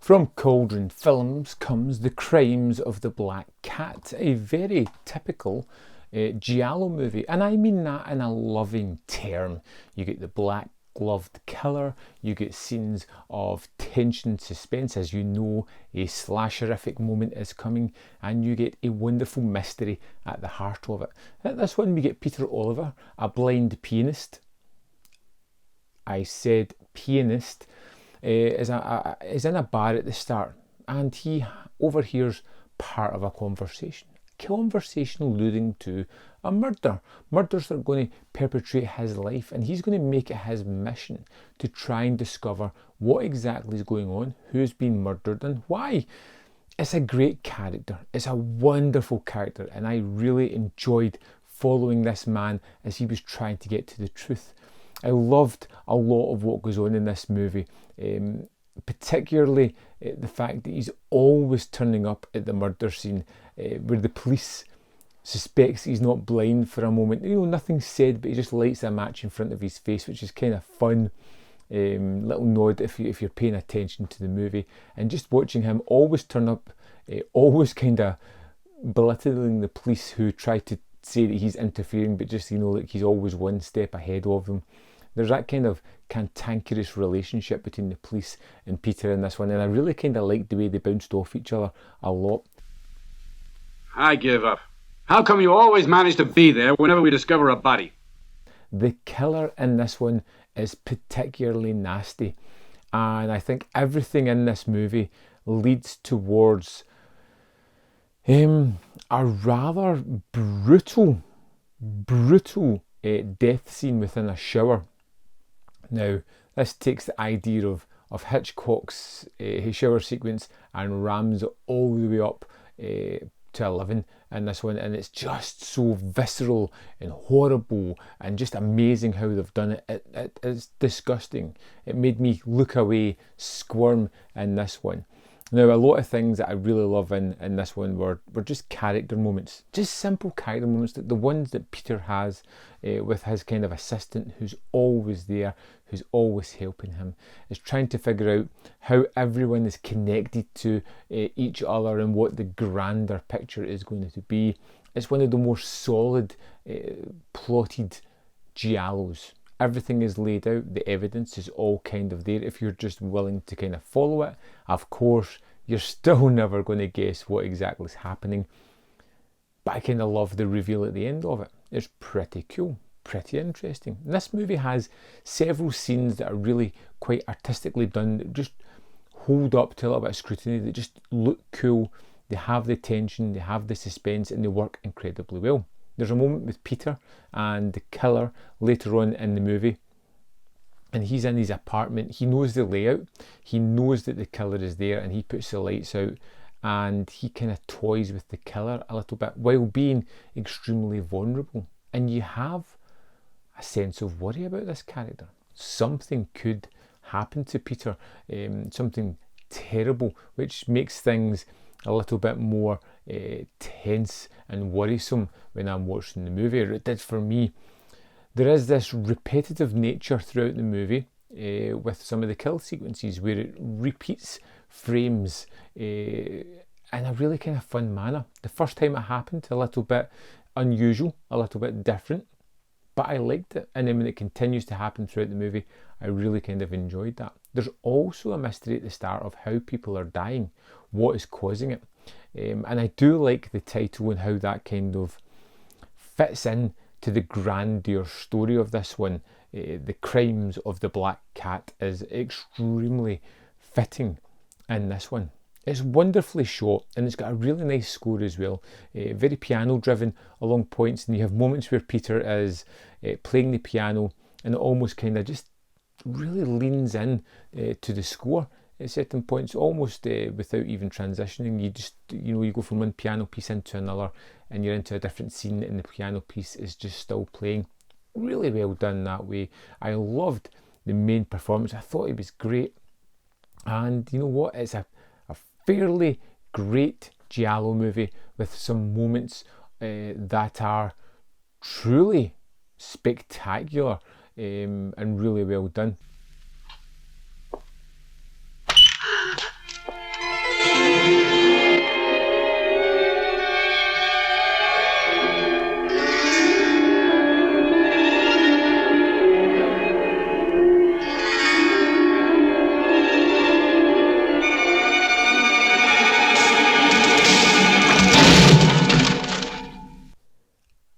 From Cauldron Films comes The Crimes of the Black Cat, a very typical giallo movie, and I mean that in a loving term. You get the black gloved killer, you get scenes of tension, suspense, as you know a slasherific moment is coming, and you get a wonderful mystery at the heart of it. At this one we get Peter Oliver, a blind pianist. I said pianist. Is in a bar at the start, and he overhears part of a conversation alluding to a murders that are going to perpetrate his life, and he's going to make it his mission to try and discover what exactly is going on, who's been murdered and why. It's a great character, it's a wonderful character, and I really enjoyed following this man as he was trying to get to the truth. I loved a lot of what goes on in this movie, particularly the fact that he's always turning up at the murder scene where the police suspects he's not blind for a moment. You know, nothing's said, but he just lights a match in front of his face, which is kind of fun. Little nod if you're paying attention to the movie, and just watching him always turn up, always kind of belittling the police who try to say that he's interfering, but just, you know, like he's always one step ahead of them. There's that kind of cantankerous relationship between the police and Peter in this one, and I really kind of liked the way they bounced off each other a lot. I give up. How come you always manage to be there whenever we discover a body? The killer in this one is particularly nasty, and I think everything in this movie leads towards a rather brutal death scene within a shower. Now, this takes the idea of Hitchcock's his shower sequence and rams it all the way up to 11 in this one, and it's just so visceral and horrible and just amazing how they've done it. It's disgusting. It made me look away, squirm in this one. Now, a lot of things that I really love in this one were just character moments, just simple character moments, like the ones that Peter has with his kind of assistant who's always there, who's always helping him, is trying to figure out how everyone is connected to each other and what the grander picture is going to be. It's one of the more solid, plotted giallos. Everything is laid out, the evidence is all kind of there. If you're just willing to kind of follow it, of course, you're still never going to guess what exactly is happening. But I kind of love the reveal at the end of it. It's pretty cool, pretty interesting. And this movie has several scenes that are really quite artistically done, that just hold up to a little bit of scrutiny, that just look cool. They have the tension, they have the suspense, and they work incredibly well. There's a moment with Peter and the killer later on in the movie, and he's in his apartment. He knows the layout, he knows that the killer is there, and he puts the lights out and he kind of toys with the killer a little bit while being extremely vulnerable. And you have a sense of worry about this character. Something could happen to Peter, something terrible, which makes things a little bit more tense and worrisome when I'm watching the movie, or it did for me. There is this repetitive nature throughout the movie with some of the kill sequences where it repeats frames in a really kind of fun manner. The first time it happened, a little bit unusual, a little bit different, but I liked it. And then when it continues to happen throughout the movie, I really kind of enjoyed that. There's also a mystery at the start of how people are dying, what is causing it. And I do like the title and how that kind of fits in to the grandeur story of this one. The Crimes of the Black Cat is extremely fitting in this one. It's wonderfully shot, and it's got a really nice score as well, very piano driven along points, and you have moments where Peter is playing the piano and it almost kind of just really leans in to the score at certain points, almost without even transitioning. You just, you know, you go from one piano piece into another and you're into a different scene, and the piano piece is just still playing. Really well done that way. I loved the main performance. I thought it was great, and you know what, it's a fairly great giallo movie with some moments that are truly spectacular and really well done.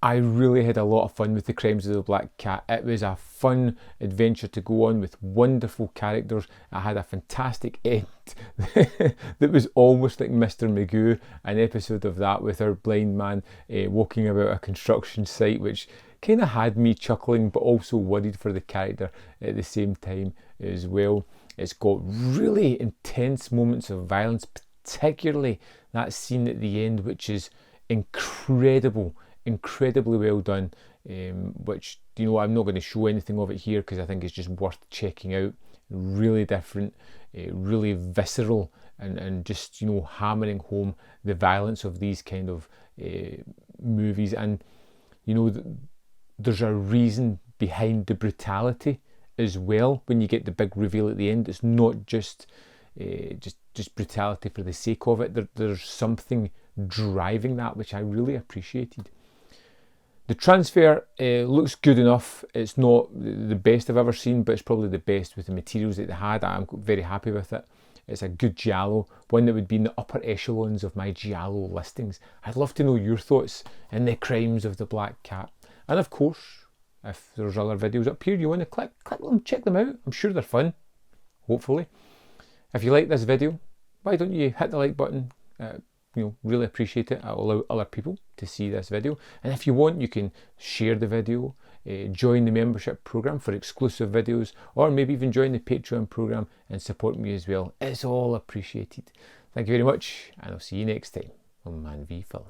I really had a lot of fun with the Crimes of the Black Cat. It was a fun adventure to go on with wonderful characters. I had a fantastic end that was almost like Mr. Magoo, an episode of that with our blind man walking about a construction site, which kind of had me chuckling but also worried for the character at the same time as well. It's got really intense moments of violence, particularly that scene at the end, which is incredibly well done, which, you know, I'm not going to show anything of it here because I think it's just worth checking out. Really different, really visceral, and just, you know, hammering home the violence of these kind of movies. And, you know, there's a reason behind the brutality as well. When you get the big reveal at the end, it's not just brutality for the sake of it. There's something driving that, which I really appreciated. The transfer looks good enough. It's not the best I've ever seen, but it's probably the best with the materials that they had. I'm very happy with it. It's a good giallo, one that would be in the upper echelons of my giallo listings. I'd love to know your thoughts in the Crimes of the Black Cat. And of course, if there's other videos up here you want to click them, check them out. I'm sure they're fun, hopefully. If you like this video, why don't you hit the like button? You know, really appreciate it. I'll allow other people to see this video. And if you want, you can share the video, join the membership program for exclusive videos, or maybe even join the Patreon program and support me as well. It's all appreciated. Thank you very much, and I'll see you next time on Man v Film.